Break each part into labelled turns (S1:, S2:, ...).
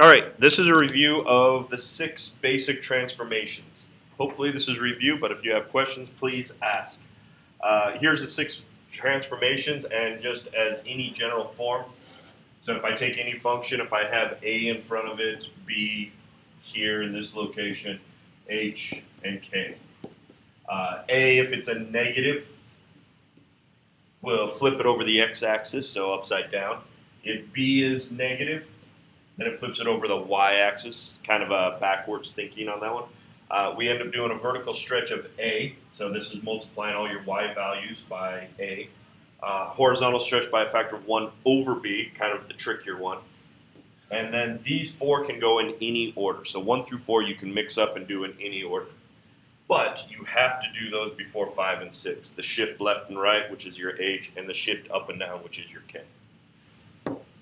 S1: All right, this is a review of the 6 basic transformations. Hopefully this is a review, but if you have questions, please ask. Here's the 6 transformations, and just as any general form. So if I take any function, if I have a in front of it, b here in this location, h, and k. A, if it's a negative, we'll flip it over the x-axis, so upside down. If b is negative, then it flips it over the y-axis, kind of a backwards thinking on that one. We end up doing a vertical stretch of a, so this is multiplying all your y values by a. Horizontal stretch by a factor of 1 over b, kind of the trickier one. And then these 4 can go in any order. So 1 through 4 you can mix up and do in any order. But you have to do those before 5 and 6. The shift left and right, which is your h, and the shift up and down, which is your k.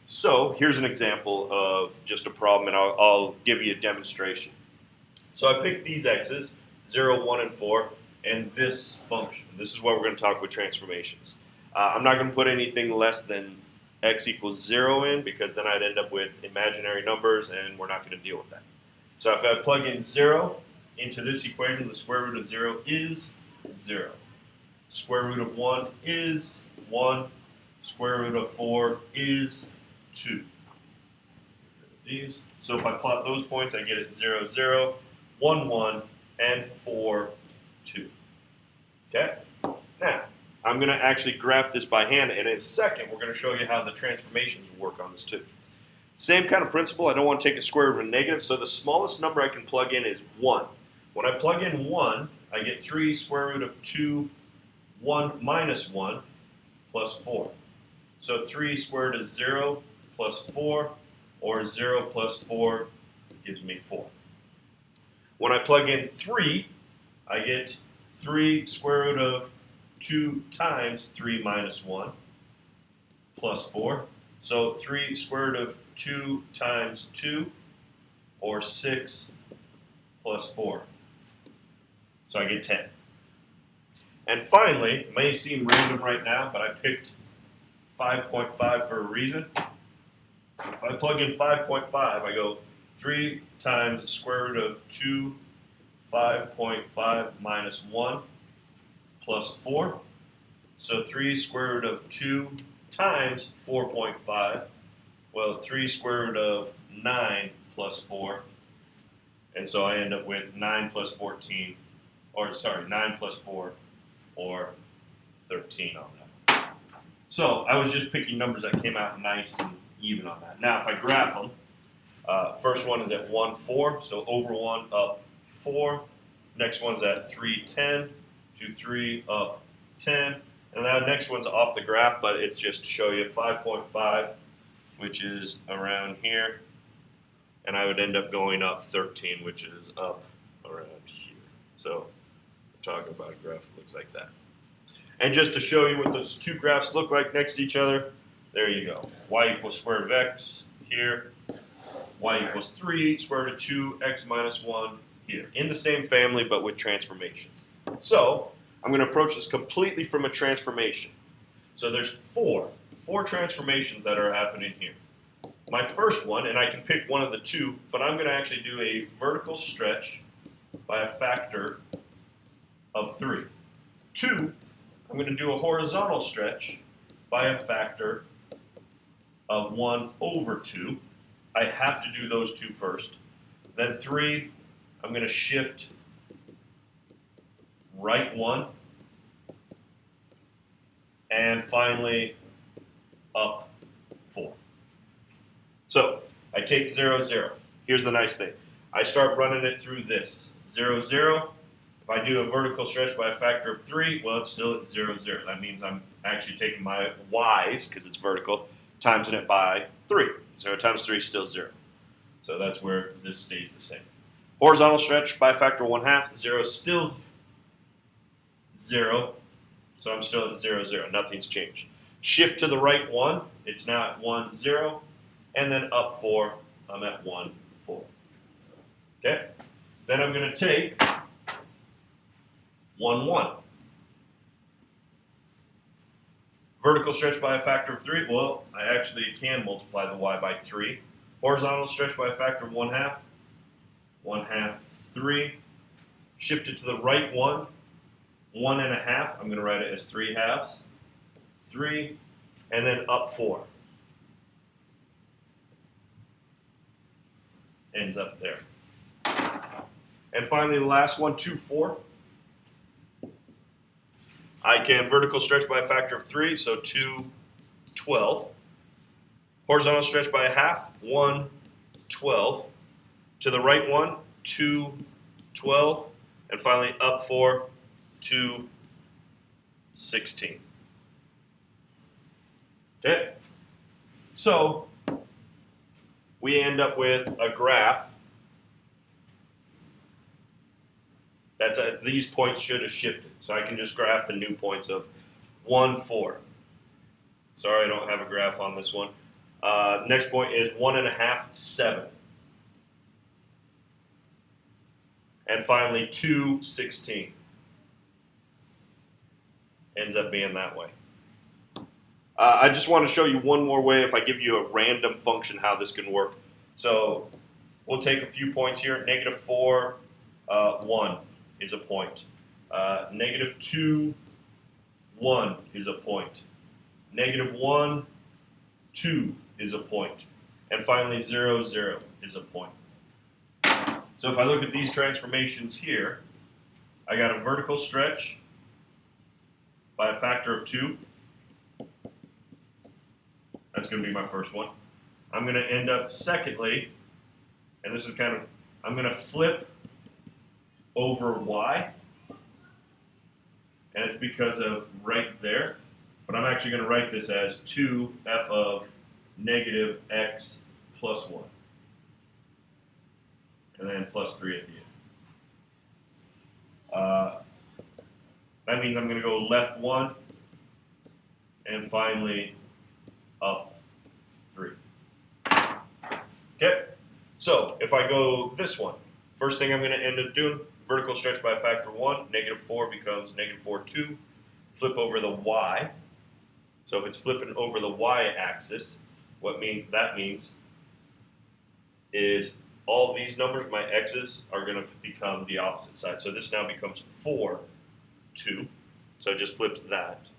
S1: So here's an example of just a problem, and I'll give you a demonstration. So I picked these x's, 0, 1, and 4, and this function. This is what we're going to talk with transformations. I'm not going to put anything less than x equals 0 in, because then I'd end up with imaginary numbers, and we're not going to deal with that. So if I plug in 0 into this equation, the square root of 0 is 0. Square root of 1 is 1. Square root of 4 is 2. These. So if I plot those points, I get it 0, 0, 1, 1, and 4, 2. Okay? Now, I'm going to actually graph this by hand, and in a second, we're going to show you how the transformations work on this too. Same kind of principle. I don't want to take a square root of a negative, so the smallest number I can plug in is 1. When I plug in 1, I get 3 square root of 2, 1 minus 1, plus 4. So 3 square root of 0 plus 4, or 0 plus 4 gives me 4. When I plug in 3, I get 3 square root of 2 times 3 minus 1, plus 4. So 3 square root of 2 times 2, or 6 plus 4. So I get 10. And finally, it may seem random right now, but I picked 5.5 for a reason. If I plug in 5.5, I go 3 times square root of 2, 5.5 minus 1, plus 4. So 3 square root of 2 times 4.5, well, 3 square root of 9 plus 4. And so I end up with 9 plus 14, or sorry, 9 plus 4, or 13 on that. So I was just picking numbers that came out nice and even on that. Now if I graph them, first one is at 1, 4, so over 1, up 4. Next one's at 3, 10, 2, 3, up 10. And now the next one's off the graph, but it's just to show you 5.5, which is around here. And I would end up going up 13, which is up around here. So we're talking about a graph that looks like that. And just to show you what those two graphs look like next to each other, there you go. Y equals square root of x here. Y equals 3 square root of 2, x minus 1 here. In the same family, but with transformations. So I'm going to approach this completely from a transformation. So there's four transformations that are happening here. My first one, and I can pick one of the two, but I'm going to actually do a vertical stretch by a factor of 3. 2, I'm going to do a horizontal stretch by a factor of 1 over 2. I have to do those two first. Then 3, I'm going to shift right 1. And finally, up 4. So I take 0, 0. Here's the nice thing. I start running it through this. 0, 0. If I do a vertical stretch by a factor of 3, well, it's still at 0, 0. That means I'm actually taking my y's, because it's vertical, timesing it by 3. 0 times 3 is still 0. So that's where this stays the same. Horizontal stretch by a factor of 1/2. 0 is still 0. So I'm still at 0, 0. Nothing's changed. Shift to the right 1. It's now at 1, 0. And then up 4. I'm at 1, 4. Okay? Then I'm going to take 1, 1. Vertical stretch by a factor of 3. Well, I actually can multiply the y by 3. Horizontal stretch by a factor of 1/2. 1/2, 3. Shift it to the right 1. 1.5. I'm going to write it as 3/2. 3. And then up 4. Ends up there. And finally, the last one, 2, 4. I can vertical stretch by a factor of 3, so 2, 12. Horizontal stretch by a half, 1, 12. To the right 1, 2, 12. And finally, up 4, 2, 16. Okay? So, we end up with a graph. These points should have shifted. So I can just graph the new points of 1, 4. Sorry, I don't have a graph on this one. Next point is 1.5, 7. And finally, 2, 16. Ends up being that way. I just want to show you one more way if I give you a random function how this can work. So we'll take a few points here. -4, 1 is a point. -2, 1 is a point. -1, 2 is a point. And finally 0, 0 is a point. So if I look at these transformations here, I got a vertical stretch by a factor of 2. That's going to be my first one. I'm going to end up secondly, and this is I'm going to flip over y. And it's because of right there. But I'm actually going to write this as 2f of -x plus 1. And then plus 3 at the end. That means I'm going to go left 1, and finally up 3. Okay, so if I go this one, first thing I'm going to end up doing, vertical stretch by a factor of 1, -4 becomes -4, 2. Flip over the y. So if it's flipping over the y-axis, that means is all these numbers, my x's, are going to become the opposite side. So this now becomes 4, 2. So it just flips that.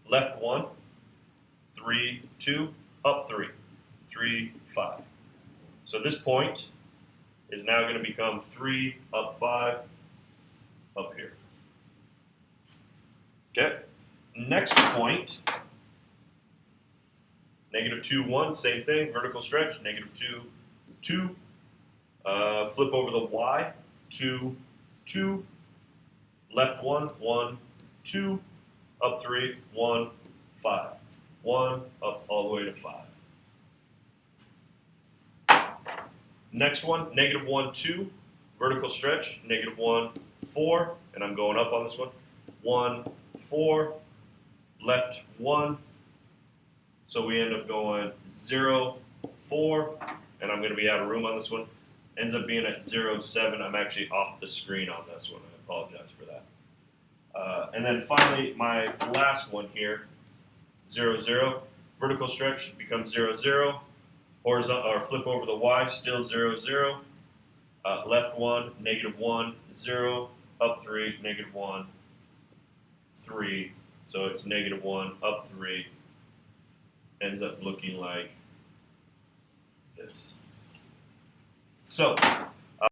S1: Left 1, 3, 2, up 3, 3, 5. So this point is now going to become 3, up 5, up here. Okay. Next point, -2, 1, same thing, vertical stretch, -2, 2. Flip over the y, 2, 2. Left 1, 1, 2. Up 3, 1, 5. 1, up all the way to 5. Next one, -1, 2. Vertical stretch, -1, 4. And I'm going up on this one. 1, 4. Left 1. So we end up going 0, 4. And I'm going to be out of room on this one. Ends up being at 0, 7. I'm actually off the screen on this one. I apologize for that. And then finally, my last one here, 0, 0. Vertical stretch becomes 0, 0. Horizontal, or flip over the y, still 0, 0. Left 1, -1, 0. Up 3, -1, 3. So it's -1, up 3. Ends up looking like this. So